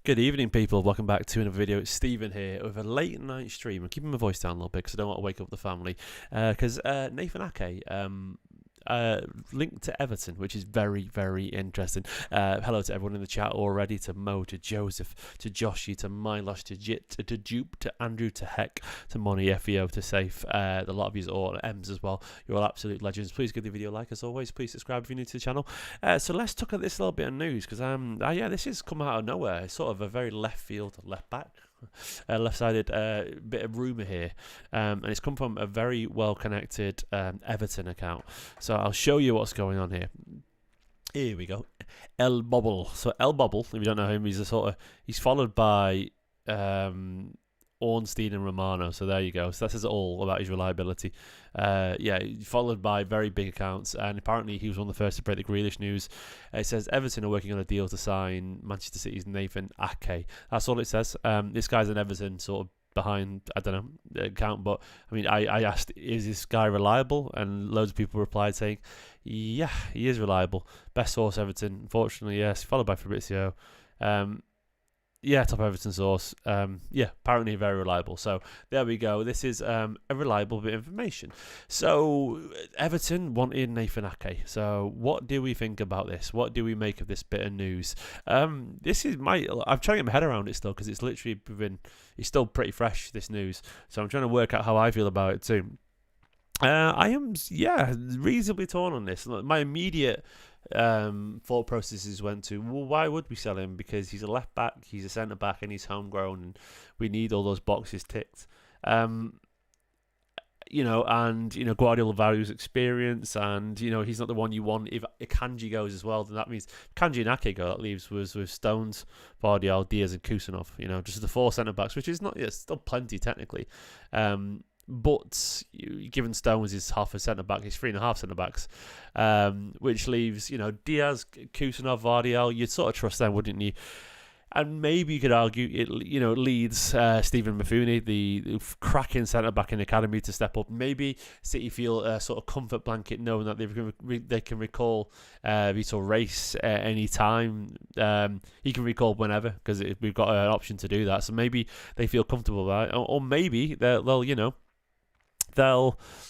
Good evening, people. Welcome back to another video. It's Stephen here with a late night stream. I'm keeping my voice down a little bit because I don't want to wake up the family. Because Nathan Ake linked to Everton, which is very, very interesting. Hello to everyone in the chat already, to Mo, to Joseph, to Joshy, to Milosh, to Jit, to Dupe, to Andrew, to Heck, to Moni, FEO, to Safe. A lot of you all, Ems as well. You're all absolute legends. Please give the video a like as always. Please subscribe if you're new to the channel. So let's talk at this little bit of news because yeah, this has come out of nowhere. It's sort of a very left field, left back. Left-sided bit of rumour here, and it's come from a very well-connected Everton account. So I'll show you what's going on here. Here we go. Elbubble. So Elbubble, if you don't know him, he's followed by Ornstein and Romano. So there you go. So that says all about his reliability. Yeah, followed by very big accounts, and apparently he was one of the first to break the Grealish news. It says Everton are working on a deal to sign Manchester City's Nathan Ake. That's all it says. This guy's an Everton sort of behind, I don't know, the account, but I mean, I asked, is this guy reliable? And loads of people replied saying, yeah, he is reliable. Best source Everton, unfortunately, yes. Followed by Fabrizio. Yeah, top Everton source. Yeah, apparently very reliable. So there we go. This is a reliable bit of information. So Everton wanted Nathan Ake. So what do we think about this? What do we make of this bit of news? I'm trying to get my head around it still because it's literally it's still pretty fresh, this news. So I'm trying to work out how I feel about it too. I am, yeah, reasonably torn on this. My immediate thought processes went to, well, why would we sell him? Because he's a left back, he's a centre back, and he's homegrown, and we need all those boxes ticked. Guardiola values experience, and he's not the one you want. If Akanji goes as well, then that means Kanji and Ake go. That leaves was with Stones, Vardial, Diaz, and Kusanov. Just the four centre backs, which is not, it's still plenty technically. But given Stones is half a centre back, he's 3.5 centre backs, which leaves Diaz, Kusanov, Vardial. You'd sort of trust them, wouldn't you? And maybe you could argue it leads Stephen Mafuni, the cracking centre back in the academy, to step up. Maybe City feel a sort of comfort blanket knowing that they can recall Vitor Reis at any time. He can recall whenever because we've got an option to do that. So maybe they feel comfortable about it, or maybe they'll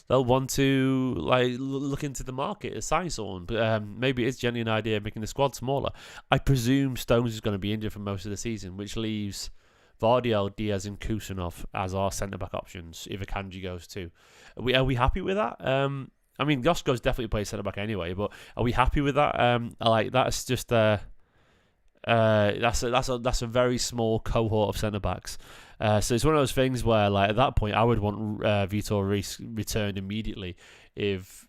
want to look into the market and sign someone. But maybe it's generally an idea of making the squad smaller. I presume Stones is going to be injured for most of the season, which leaves Vardial, Diaz, and Kusanov as our centre back options if Akanji goes too. Are we happy with that? I mean, Josko's definitely plays centre back anyway, but are we happy with that? That's just that's a very small cohort of centre backs. So it's one of those things where, at that point, I would want Vitor Reis returned immediately if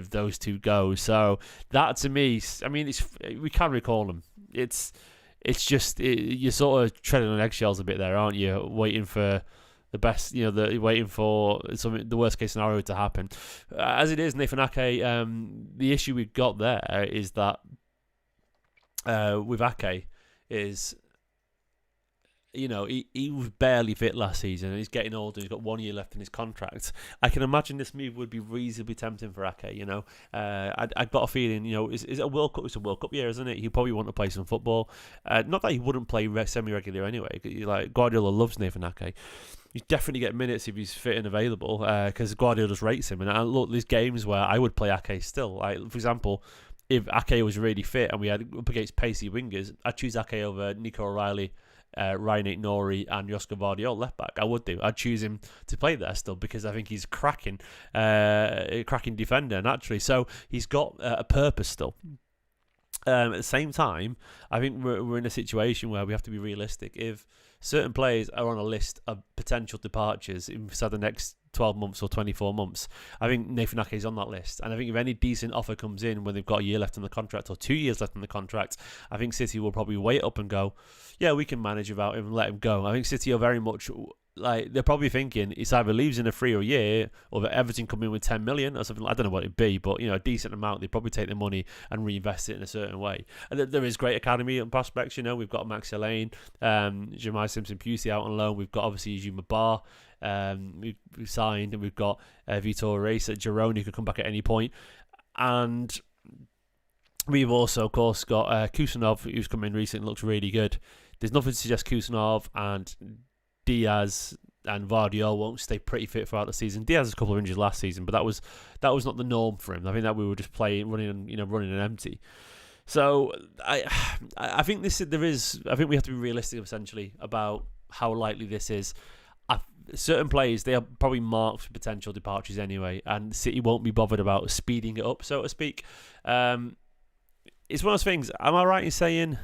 those two go. So that to me, I mean, we can recall them. It's just you're sort of treading on eggshells a bit there, aren't you? Waiting for the best, waiting for the worst case scenario to happen. As it is, Nathan Ake, the issue we've got there is that with Ake is, he was barely fit last season and he's getting older. He's got 1 year left in his contract. I can imagine this move would be reasonably tempting for Ake. I've got a feeling, is it a World Cup? It's a World Cup year, isn't it? He'll probably want to play some football. Not that he wouldn't play semi-regular anyway. Guardiola loves Nathan Ake. He's definitely get minutes if he's fit and available because Guardiola just rates him. And look, there's games where I would play Ake still. For example, if Ake was really fit and we had up against pacey wingers, I'd choose Ake over Nico O'Reilly, Ryan Aït-Nouri and Josko Vardiol left back. I would do. I'd choose him to play there still because I think he's a cracking defender naturally. So he's got a purpose still. At the same time, I think we're in a situation where we have to be realistic. If certain players are on a list of potential departures inside the next 12 months or 24 months, I think Nathan Ake is on that list. And I think if any decent offer comes in when they've got a year left on the contract or 2 years left on the contract, I think City will probably wait up and go, yeah, we can manage without him and let him go. I think City are very much they're probably thinking it's either leaves in a 3 year or that Everton come in with 10 million or something. I don't know what it'd be, but a decent amount. They'd probably take the money and reinvest it in a certain way. And there is great academy and prospects. We've got Max Elaine, Jemai Simpson-Pusey out on loan. We've got obviously Yuma Bar. We've signed, and we've got Vitor Reis at Girona who could come back at any point. And We've also, of course, got Kusanov, who's come in recently, looks really good. There's nothing to suggest Kusanov and Diaz and Vardiol won't stay pretty fit throughout the season. Diaz has a couple of injuries last season, but that was not the norm for him. I think that we were just running and empty. So I think I think we have to be realistic essentially about how likely this is. Certain players, they are probably marked for potential departures anyway, and City won't be bothered about speeding it up, so to speak. It's one of those things. Am I right in saying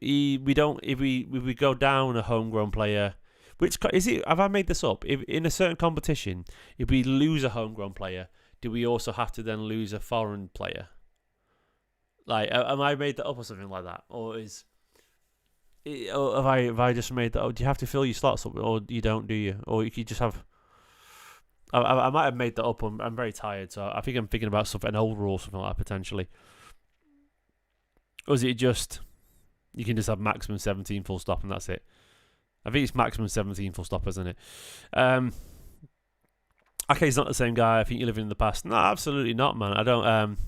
we don't if we go down a homegrown player? Which is it? Have I made this up? If in a certain competition, if we lose a homegrown player, do we also have to then lose a foreign player? Like, am I made that up or something like that, or have I just made that? Oh, do you have to fill your slots up, or you don't? Do you? Or you could just have? I might have made that up. I'm very tired, so I think I'm thinking about an old rule, something like that potentially. Or is it just you can just have maximum 17 full stop and that's it? I think it's maximum 17 full stop, isn't it? Okay, he's not the same guy. I think you're living in the past. No, absolutely not, man. I don't.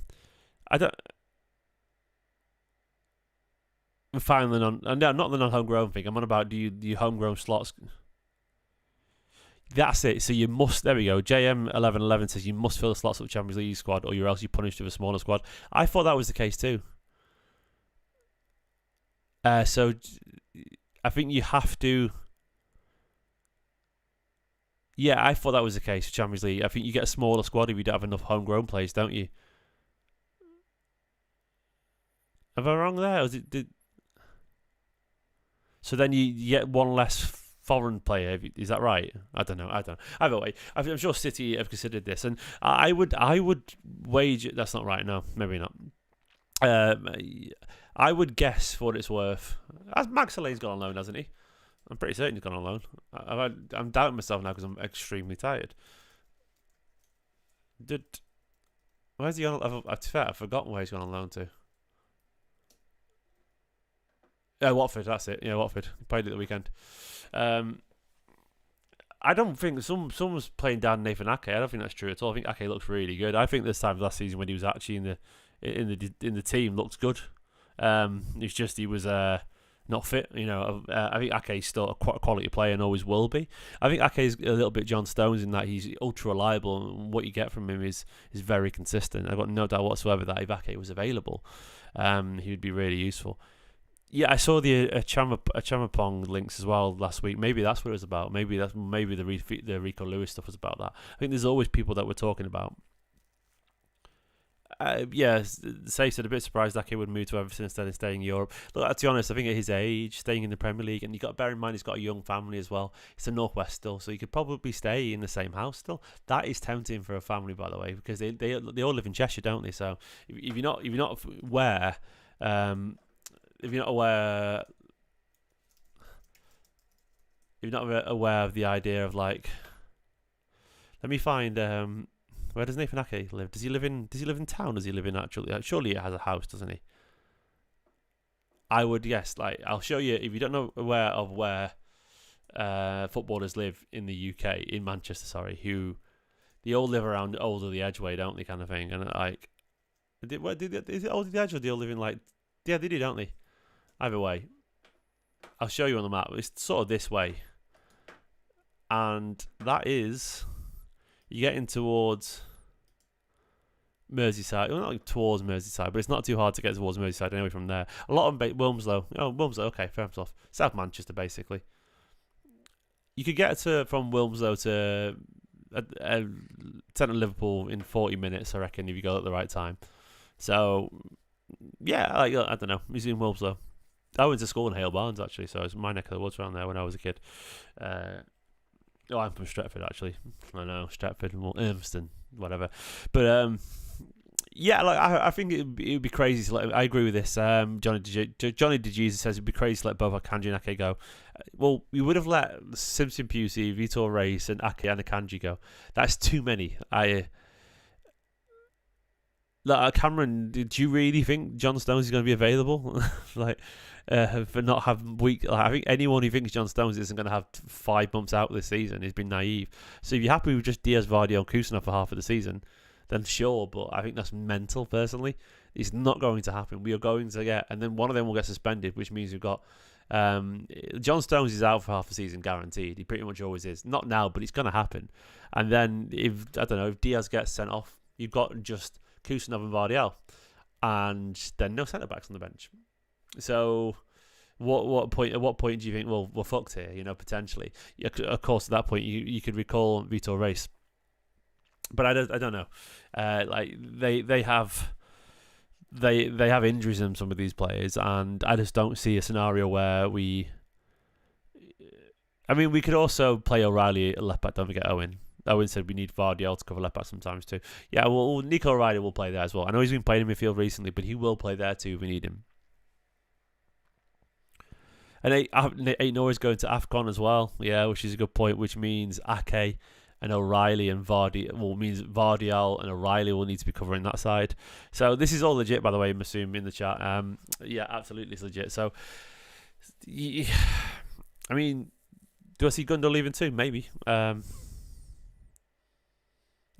Finally, not the non-homegrown thing. I'm on about do you homegrown slots. That's it. So you must. There we go. JM1111 says you must fill the slots of the Champions League squad, or you're else you're punished with a smaller squad. I thought that was the case too. So I think you have to. Yeah, I thought that was the case for Champions League. I think you get a smaller squad if you don't have enough homegrown players, don't you? Am I wrong there? Or did so then you get one less foreign player. Is that right? I don't know. Either way, I'm sure City have considered this, and I would wager that's not right. No, maybe not. I would guess for what it's worth. Max Alain's gone on loan, hasn't he? I'm pretty certain he's gone on loan. I'm doubting myself now because I'm extremely tired. Where's he on? I've forgotten where he's gone on loan to. Watford, that's it. Yeah, Watford. Played it the weekend. I don't think someone's playing down Nathan Ake. I don't think that's true at all. I think Ake looks really good. I think this time last season when he was actually in the team looked good. It's just he was not fit. I think Ake's still a quality player and always will be. I think Ake's a little bit John Stones in that he's ultra reliable and what you get from him is very consistent. I've got no doubt whatsoever that if Ake was available, he would be really useful. Yeah, I saw the Chamapong links as well last week. Maybe that's what it was about. Maybe the Rico Lewis stuff was about that. I think there's always people that we're talking about. Say said a bit surprised Ake would move to Everton instead of staying in Europe. Look, to be honest, I think at his age, staying in the Premier League, and you got to bear in mind he's got a young family as well. It's a Northwest still, so he could probably stay in the same house still. That is tempting for a family, by the way, because they all live in Cheshire, don't they? So if you're not aware. If you're not aware of the idea of like, let me find where does Nathan Ake live? Does he live in town? Does he live in actually? Surely he has a house, doesn't he? I would guess. Like, I'll show you if you don't know aware of where footballers live in the UK, in Manchester. Sorry, who they all live around Old the Edgeway, don't they? Kind of thing. And like, is it Old the Edge or do they all live in like? Yeah, they do, don't they? Either way, I'll show you on the map. It's sort of this way. And that is, you're getting towards Merseyside. Well, not towards Merseyside, but it's not too hard to get towards Merseyside anyway from there. A lot of Wilmslow. Oh, Wilmslow, okay, fair enough. South Manchester, basically. You could get from Wilmslow to centre Liverpool in 40 minutes, I reckon, if you go at the right time. So, yeah, I don't know. He's in Wilmslow. I went to school in Hale Barnes, actually, so it's my neck of the woods around there when I was a kid. I'm from Stretford, actually. I know, Stretford, Ilmston, whatever. But, yeah, like I think it would be crazy to let. I agree with this. Johnny DeJesus says it'd be crazy to let both Akanji and Ake go. Well, we would have let Simpson Pusey, Vitor Reis, and Ake and Akanji go. That's too many. Cameron, did you really think John Stones is going to be available? For not having week. I think anyone who thinks John Stones isn't going to have 5 months out this season has been naive. So if you're happy with just Diaz, Vardy, and Kusanov for half of the season, then sure. But I think that's mental. Personally, it's not going to happen. We are going to get, and then one of them will get suspended, which means we've got. John Stones is out for half a season guaranteed. He pretty much always is. Not now, but it's going to happen. And then if Diaz gets sent off, you've got just Kusanov and Vardiel, and then no centre backs on the bench. So. What point? At what point do you think? Well, we're fucked here. Potentially. Of course, at that point, you could recall Vitor Reis, but I don't know. Like they have injuries in some of these players, and I just don't see a scenario where we. I mean, we could also play O'Reilly at left back. Don't forget Owen. Owen said we need Vardiel to cover left back sometimes too. Yeah, well, Nico O'Reilly will play there as well. I know he's been playing in midfield recently, but he will play there too if we need him. And Ain't Noah's going to AFCON as well, yeah, which is a good point, which means Ake and O'Reilly and means Vardiel and O'Reilly will need to be covering that side. So this is all legit, by the way, I'm assuming in the chat. Yeah, absolutely it's legit. So, I mean, do I see Gundo leaving too? Maybe. I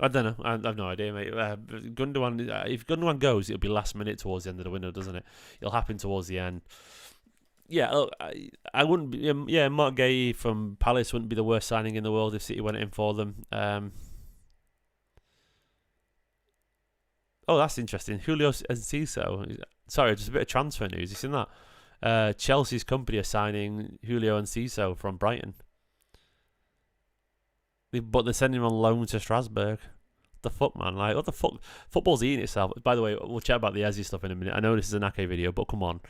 don't know. I have no idea, mate. Gundogan, if Gundogan goes, it'll be last minute towards the end of the window, doesn't it? It'll happen towards the end. Yeah, look, I wouldn't be. Yeah, Mark Gay from Palace wouldn't be the worst signing in the world if City went in for them. Oh, that's interesting. Julio Enciso. Sorry, just a bit of transfer news. You seen that? Chelsea's Kompany are signing Julio Enciso from Brighton. But they're sending him on loan to Strasbourg. The fuck, man? Like, what the fuck? Football's eating itself. By the way, we'll chat about the Eze stuff in a minute. I know this is an Ake video, but come on.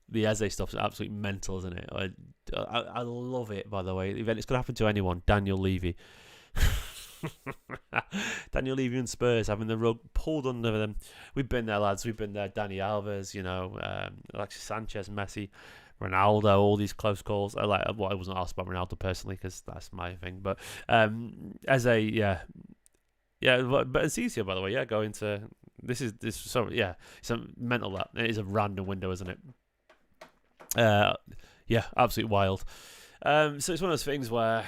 The Eze stuff's absolutely mental, isn't it? I love it, by the way. It's going to happen to anyone. Daniel Levy. Daniel Levy and Spurs having the rug pulled under them. We've been there, lads. We've been there. Dani Alves, Alexis Sanchez, Messi, Ronaldo, all these close calls. I wasn't asked about Ronaldo personally because that's my thing. But Eze, yeah. But it's easier, by the way. Yeah, going to this. So yeah, it's a mental. That it is a random window, isn't it? Yeah, absolutely wild. So it's one of those things where,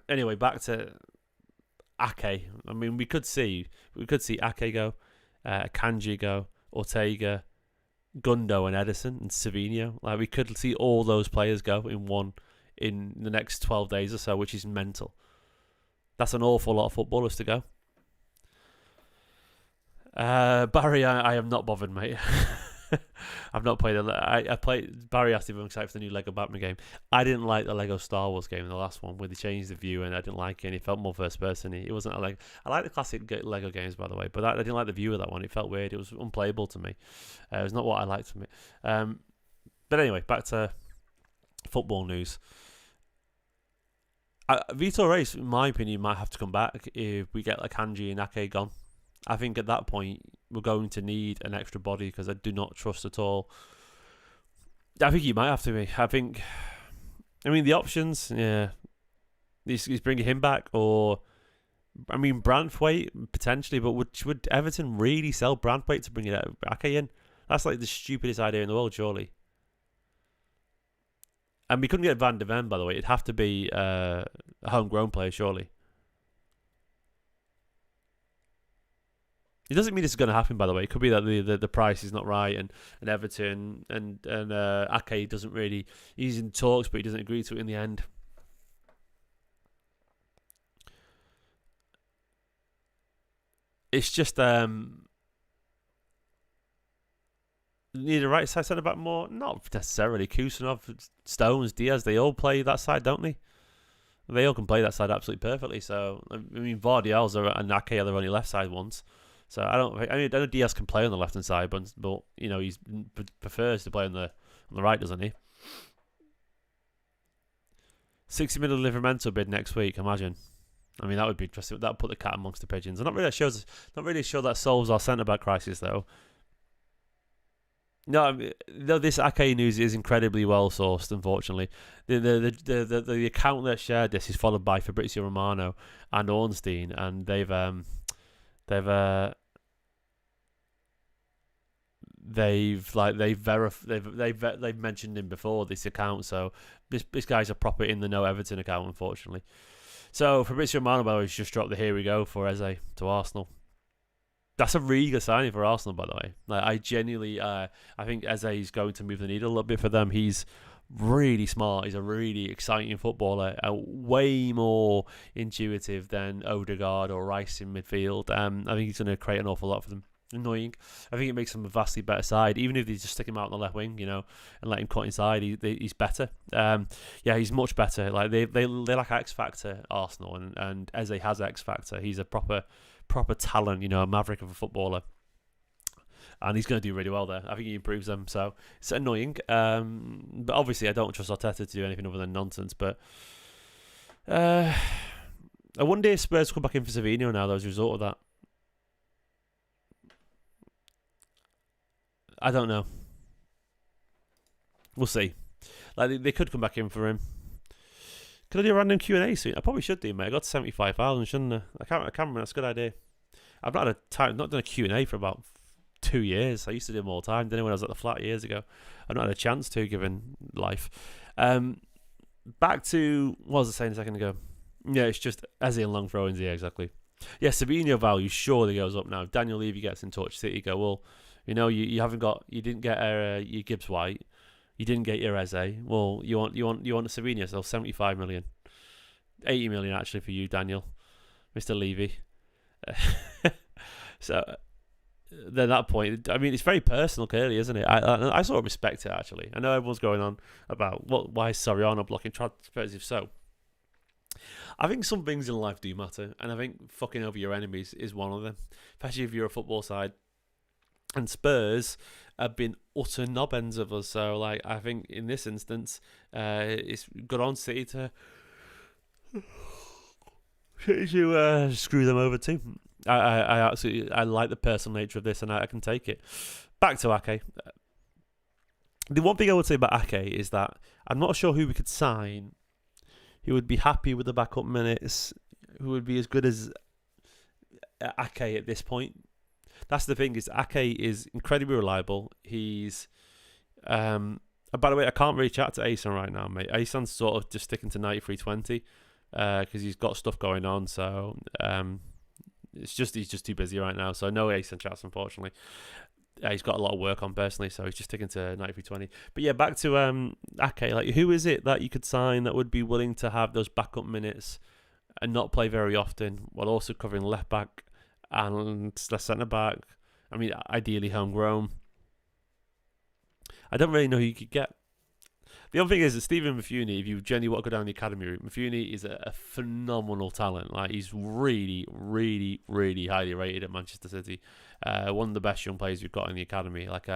anyway, back to Ake. I mean, we could see Ake go, Kanji go, Ortega, Gundo and Edison and Savinho. Like, we could see all those players go in the next 12 days or so, which is mental. That's an awful lot of footballers to go. Barry, I am not bothered, mate. I've not played I played. Barry asked if I'm excited for the new Lego Batman game. I didn't like the Lego Star Wars game in the last one where they changed the view, and I didn't like it. And it felt more first person. It wasn't a Lego. I like the classic Lego games, by the way, but I didn't like the view of that one. It felt weird. It was unplayable to me. It was not what I liked from it. But anyway, back to football news. Vitor Reis, in my opinion, might have to come back if we get like Kanji and Ake gone. I think at that point we're going to need an extra body because I do not trust at all. I think he might have to be. I mean, the options, yeah. He's bringing him back, or I mean, Branthwaite potentially, but would Everton really sell Branthwaite to bring it Ake in? That's like the stupidest idea in the world, surely. And we couldn't get Van de Ven, by the way. It'd have to be a homegrown player, surely. It doesn't mean this is going to happen, by the way. It could be that the price is not right, and Everton and Ake doesn't really. He's in talks, but he doesn't agree to it in the end. It's just need a right side centre back more. Not necessarily. Kusanov, Stones, Diaz, they all play that side, don't they? They all can play that side absolutely perfectly. So I mean, Vardiel's and Ake are the only left side ones. So I know Diaz can play on the left hand side, but he prefers to play on the right, doesn't he? 60 million Livramento bid next week. Imagine. I mean, that would be interesting. That would put the cat amongst the pigeons. I'm not really sure that solves our centre back crisis, though. No, this Ake news is incredibly well sourced. Unfortunately, the account that shared this is followed by Fabrizio Romano and Ornstein, and they've mentioned him before, this account. So this guy's a proper in the know Everton account, unfortunately. So Fabrizio Romano has just dropped the here we go for Eze to Arsenal. That's a really good signing for Arsenal, by the way. Like, I genuinely, I think Eze is going to move the needle a little bit for them. He's really smart. He's a really exciting footballer, way more intuitive than Odegaard or Rice in midfield. I think he's going to create an awful lot for them. Annoying. I think it makes them a vastly better side. Even if they just stick him out on the left wing, and let him cut inside, he's better. He's much better. Like they like X factor, Arsenal, and Eze has X factor. He's a proper talent, a maverick of a footballer. And he's going to do really well there. I think he improves them. So it's annoying. But obviously, I don't trust Arteta to do anything other than nonsense. But I wonder if Spurs come back in for Savinho now, though, as a result of that. I don't know. We'll see. Like they could come back in for him. Could I do a random Q&A soon? I probably should do, mate. I got to 75,000, shouldn't I? I can't remember. That's a good idea. I've not done a Q&A for about 2 years. I used to do them all the time, didn't I, when I was at the flat years ago? I've not had a chance to, given life. Back to, what was I saying a second ago? Yeah, it's just Eze and long throw-ins, yeah, exactly. Yeah, Savinho value surely goes up now. If Daniel Levy gets in touch, City go, well, you didn't get your Gibbs White, you didn't get your Eze. Well, you want a Savinho, so 75 million, 80 million actually for you, Daniel, Mr. Levy. So then at that point, I mean, it's very personal, clearly, isn't it? I sort of respect it actually. I know everyone's going on about why is Soriano blocking transfers if so. I think some things in life do matter, and I think fucking over your enemies is one of them, especially if you're a football side. And Spurs have been utter knobends of us, so like I think in this instance, it's good on City to screw them over too. I absolutely like the personal nature of this, and I can take it. Back to Ake. The one thing I would say about Ake is that I'm not sure who we could sign who would be happy with the backup minutes, who would be as good as Ake at this point. That's the thing, is Ake is incredibly reliable. He's by the way, I can't really chat to Asan right now, mate. Asan's sort of just sticking to 93.20 because he's got stuff going on, so he's just too busy right now. So no Asan chats, unfortunately. He's got a lot of work on personally, so he's just sticking to 93.20. But yeah, back to Ake. Like, who is it that you could sign that would be willing to have those backup minutes and not play very often, while also covering left back and the centre back? I mean, ideally homegrown. I don't really know who you could get. The other thing is that Stephen Mafuni, if you genuinely want to go down the academy route, Mafuni is a phenomenal talent. Like, he's really, really, really highly rated at Manchester City. One of the best young players we've got in the academy. Like,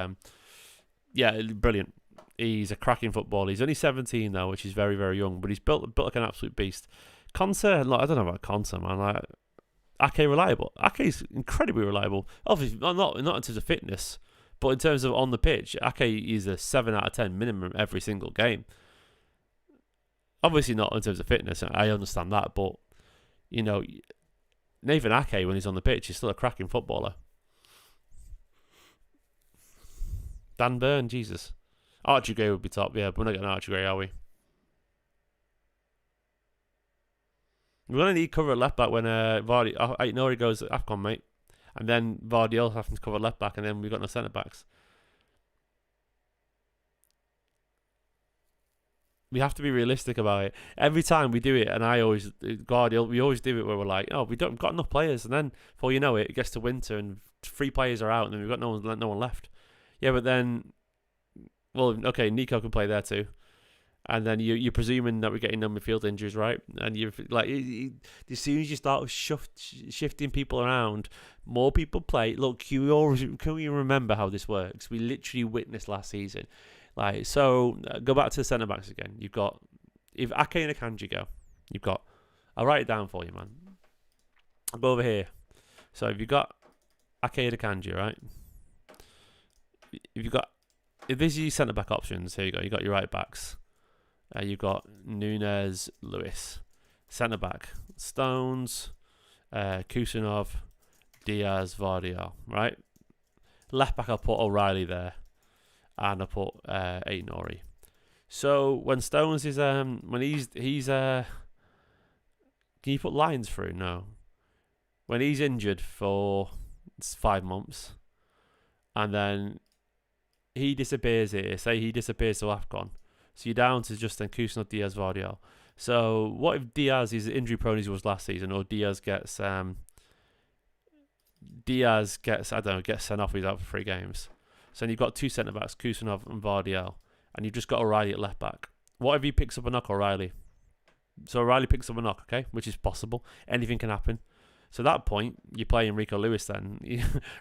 yeah, brilliant. He's a cracking footballer. He's only 17 though, which is very, very young, but he's built like an absolute beast. Konsa, like, I don't know about Konsa, man. Like, Ake reliable. Ake's incredibly reliable. Obviously, not in terms of fitness, but in terms of on the pitch, Ake is a 7 out of 10 minimum every single game. Obviously not in terms of fitness, I understand that, but, you know, Nathan Ake, when he's on the pitch, is still a cracking footballer. Dan Burn, Jesus. Archie Gray would be top, yeah, but we're not getting Archie Gray, are we? We're going to need cover at left back when Vardy... I know he goes AFCON, mate. And then Vardy also having to cover left back, and then we've got no centre backs. We have to be realistic about it. Every time we do it, and we always do it where we're like, oh, we've got enough players, and then before you know it, it gets to winter and 3 players are out, and then we've got no one left. Yeah, but then, well, okay, Nico can play there too. And then you're presuming that we're getting no midfield injuries, right? And you're like, as soon as you start shifting people around, more people play. Look, can you remember how this works? We literally witnessed last season. Like, so go back to the centre backs again. You've got, if Ake and Akanji go, you've got, I'll write it down for you, man. I'll go over here. So if you've got Ake and Akanji, right? If this is your centre back options, here you go. You got your right backs. You've got Nunez, Lewis. Centre back, Stones, Kusanov, Diaz, Vardy, right? Left back, I'll put O'Reilly there, and I'll put Aït-Nouri. So when Stones is he's Can you put Lyons through? No. When he's injured for 5 months, and then he disappears here. Say he disappears to AFCON. So you're down to just then Kusanov, Diaz, Vardiol. So what if Diaz is injury prone as he was last season, or Diaz gets I don't know, gets sent off, he's out for 3 games. So then you've got 2 centre backs, Kusanov and Vardiol, and you've just got O'Reilly at left back. What if he picks up a knock, O'Reilly? So O'Reilly picks up a knock, okay, which is possible. Anything can happen. So at that point, you're playing Rico Lewis then.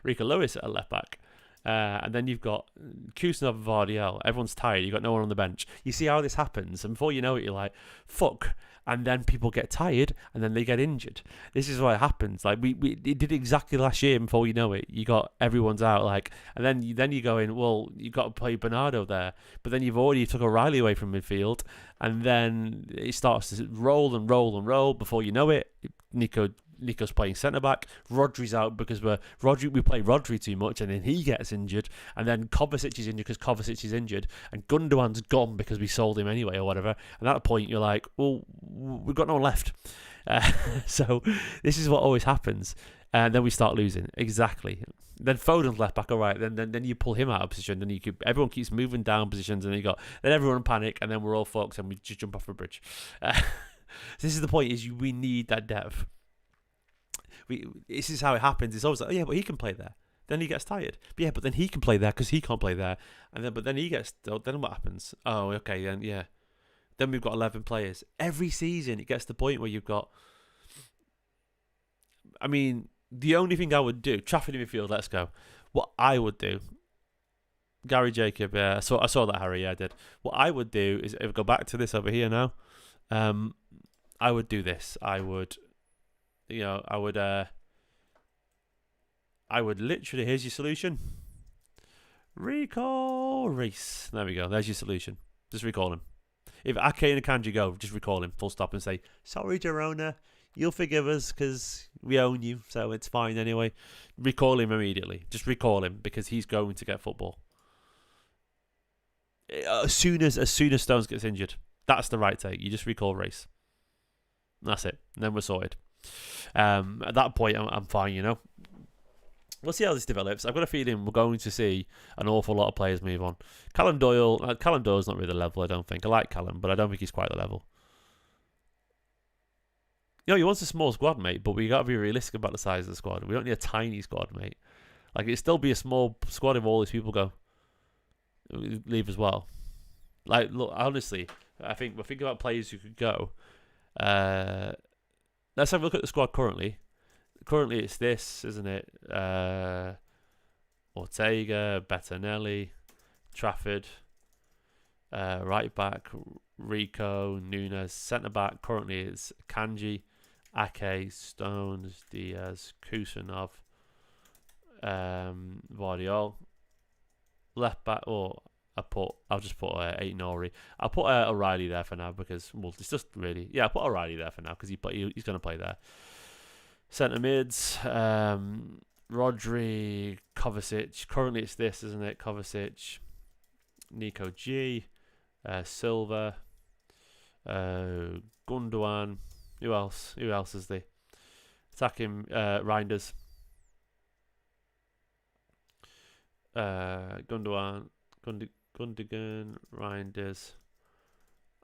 Rico Lewis at a left back. And then you've got Kusanov and Vardiol. Everyone's tired. You've got no one on the bench. You see how this happens. And before you know it, you're like, fuck. And then people get tired and then they get injured. This is what happens. Like we did exactly last year. Before you know it, you got everyone's out. Like, and then you go in. Well, you got to play Bernardo there, but then you've already took O'Reilly away from midfield, and then it starts to roll and roll and roll. Before you know it, Nico's playing centre back. Rodri's out because we play Rodri too much, and then he gets injured. And then Kovacic is injured because Kovacic is injured, and Gundogan's gone because we sold him anyway or whatever. And at that point, you're like, well, we've got no one left. So this is what always happens. And then we start losing. Exactly. Then Foden's left back, all right. Then you pull him out of position. Then everyone keeps moving down positions, and then everyone panic, and then we're all fucked, and we just jump off a bridge. This is the point: we need that depth. This is how it happens. It's always like, oh yeah, but he can play there. Then he gets tired. But yeah, but then he can play there because he can't play there. And then he gets. Then what happens? Oh, okay, then yeah. Then we've got 11 players every season. It gets to the point where you've got. I mean, the only thing I would do, Trafford in midfield. Let's go. What I would do. Gary Jacob. I saw that, Harry. Yeah, I did. What I would do is, if I go back to this over here now, I would do this. I would literally, here's your solution. Recall Reece. There we go. There's your solution. Just recall him. If Ake and Akanji go, just recall him. Full stop and say, sorry, Girona. You'll forgive us because we own you. So it's fine anyway. Recall him immediately. Just recall him because he's going to get football. As soon as Stones gets injured. That's the right take. You just recall Reece. That's it. And then we're sorted. At that point, I'm fine, you know. We'll see how this develops. I've got a feeling we're going to see an awful lot of players move on. Callum Doyle's not really the level, I don't think. I like Callum, but I don't think he's quite the level. You know, he wants a small squad, mate, but we got to be realistic about the size of the squad. We don't need a tiny squad, mate. Like, it'd still be a small squad if all these people leave as well. Like, look, honestly, I think we're thinking about players who could go. Let's have a look at the squad currently. Currently, it's this, isn't it? Ortega, Bettinelli, Trafford, right back, Rico, Nunes, centre back. Currently, it's Kanji, Ake, Stones, Diaz, Kusanov, Vardiol. Left back, I'll just put Aït-Nouri. I'll put O'Reilly there for now because, well, it's just really... Yeah, I'll put O'Reilly there for now because he's going to play there. Centre mids, Rodri, Kovacic. Currently it's this, isn't it? Kovacic, Nico G, Silva, Gundogan. Who else? Who else is the attacking? Reinders. Gundogan, Reinders.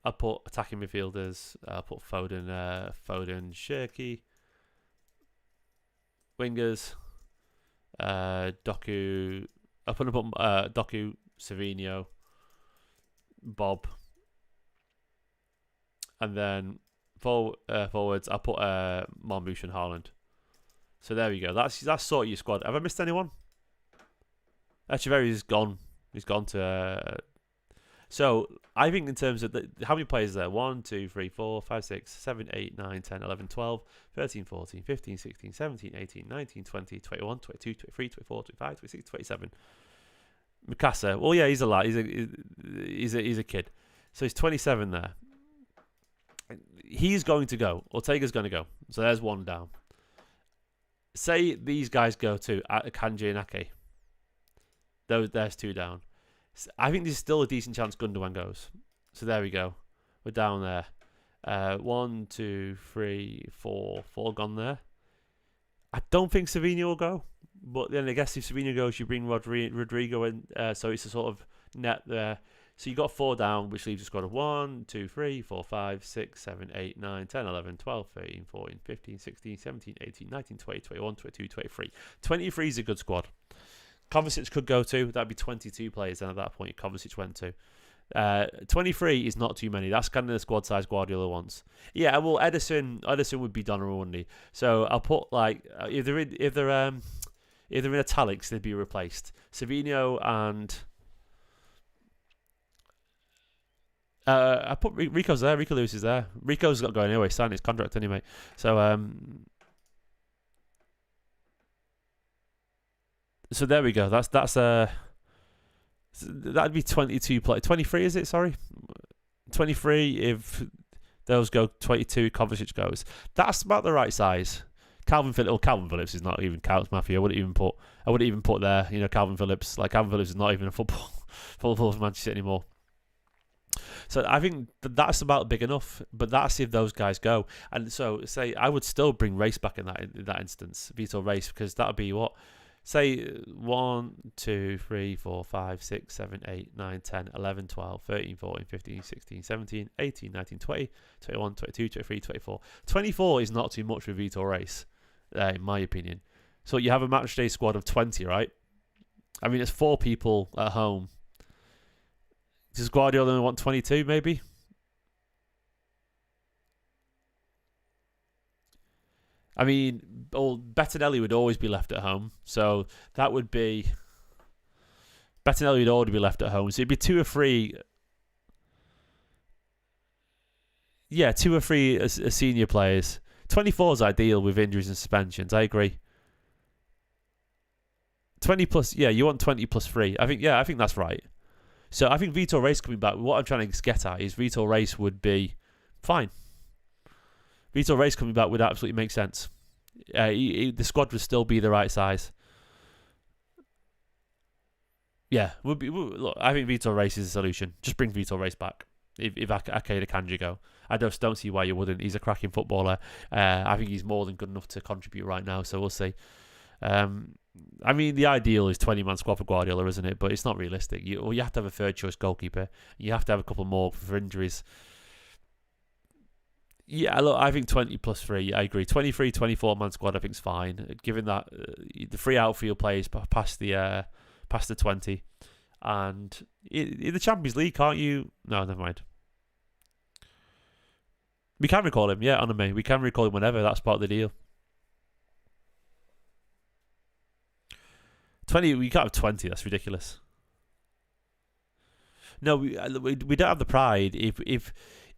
I'll put attacking midfielders. I'll put Foden, Shirky. Wingers, Doku. I'll put Doku, Savinho, Bob, and then forwards. I'll put Marmoush and Haaland. So there we go. That's sort of your squad. Have I missed anyone? Echeverry's gone. He's gone to. So I think in terms of how many players are there? 1, 2, 3, 4, 5, 6, 7, 8, 9, 10, 11, 12, 13, 14, 15, 16, 17, 18, 19, 20, 21, 22, 23, 24, 25, 26, 27. Mikasa. Well, yeah, he's a lad. He's a kid. So he's 27 there. He's going to go. Ortega's going to go. So there's one down. Say these guys go to Kanji and Ake. There's 2 down. I think there's still a decent chance Gundogan goes. So there we go. We're down there. 1, 2, 3, 4, 4 gone there. I don't think Savinho will go, but then I guess if Savinho goes, you bring Rodrigo in, so it's a sort of net there. So you got 4 down, which leaves a squad of 1, 2, 3, 4, 5, 6, 7, 8, 9, 10, 11, 12, 13, 14, 15, 16, 17, 18, 19, 20, 21, 22, 23. 23 is a good squad. Kovacic could go to. That'd be 22 players then at that point. Kovacic went to. 23 is not too many. That's kind of the squad size Guardiola wants. Yeah, well, Ederson would be Donnarumma, wouldn't he? So I'll put like if they're in italics, they'd be replaced. Savinho and I put Rico's there. Rico Lewis is there. Rico's got going anyway. Signed his contract anyway. So so there we go. That'd be 22 play. 23 is it? Sorry, 23. If those go 22, Kovacic goes. That's about the right size. Calvin Phillips is not even counts, Matthew. I wouldn't even put there. You know, Calvin Phillips is not even a football for Manchester City anymore. So I think that's about big enough, but that's if those guys go. And so say I would still bring Race back in that instance, Vitor Race, because that would be what. Say 1, 2, 3, 4, 5, 6, 7, 8, 9, 10, 11, 12, 13, 14, 15, 16, 17, 18, 19, 20, 21, 22, 23, 24. 24 is not too much for Vitor Race, in my opinion. So you have a matchday squad of 20, right? I mean, it's 4 people at home. Does Guardiola only want 22, maybe? I mean, Bettinelli would always be left at home, so that would be Bettinelli would already be left at home, so it'd be 2 or 3. Yeah, 2 or 3 as senior players. 24 is ideal with injuries and suspensions. I agree. 20 plus, yeah, you want 20 plus 3. I think that's right. So I think Vitor Race coming back. What I'm trying to get at is Vitor Race would be fine. Vitor Race coming back would absolutely make sense. The squad would still be the right size. Yeah, look, I think Vitor Race is a solution. Just bring Vitor Race back. If Ake Kanji go, I just don't see why you wouldn't. He's a cracking footballer. I think he's more than good enough to contribute right now. So we'll see. I mean, the ideal is 20-man squad for Guardiola, isn't it? But it's not realistic. You have to have a third-choice goalkeeper. You have to have a couple more for injuries. Yeah, look, I think 20 plus 3, I agree. 23, 24-man squad, I think is fine. Given that the 3 outfield players past the 20. And in the Champions League, can't you? No, never mind. We can recall him, yeah, Onome. We can recall him whenever. That's part of the deal. 20, we can't have 20. That's ridiculous. No, we don't have the pride.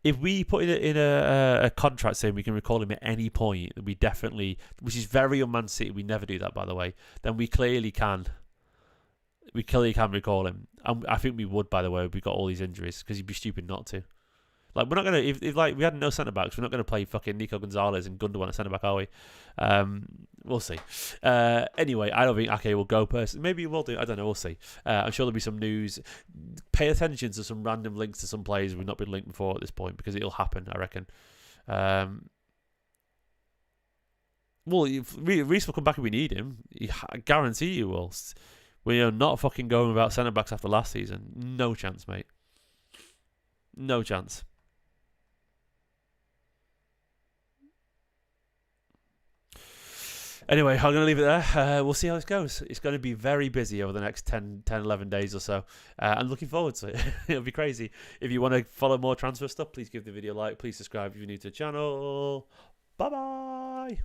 If we put in a contract saying we can recall him at any point, we definitely, which is very un-Man City. We never do that, by the way. Then we clearly can. We clearly can recall him, and I think we would. By the way, if we got all these injuries, because he'd be stupid not to. Like, we're not gonna if like we had no centre backs, we're not gonna play fucking Nico Gonzalez and Gundogan at centre back, are we? We'll see. Anyway, I don't think Ake will go personally. Maybe he will do. I don't know. We'll see. I'm sure there'll be some news. Pay attention to some random links to some players we've not been linked before at this point, because it'll happen, I reckon. Well, Reece will come back if we need him. I guarantee you will. We are not fucking going without centre backs after last season. No chance, mate. No chance. Anyway, I'm going to leave it there. We'll see how this goes. It's going to be very busy over the next 10, 11 days or so. I'm looking forward to it. It'll be crazy. If you want to follow more transfer stuff, please give the video a like. Please subscribe if you're new to the channel. Bye-bye.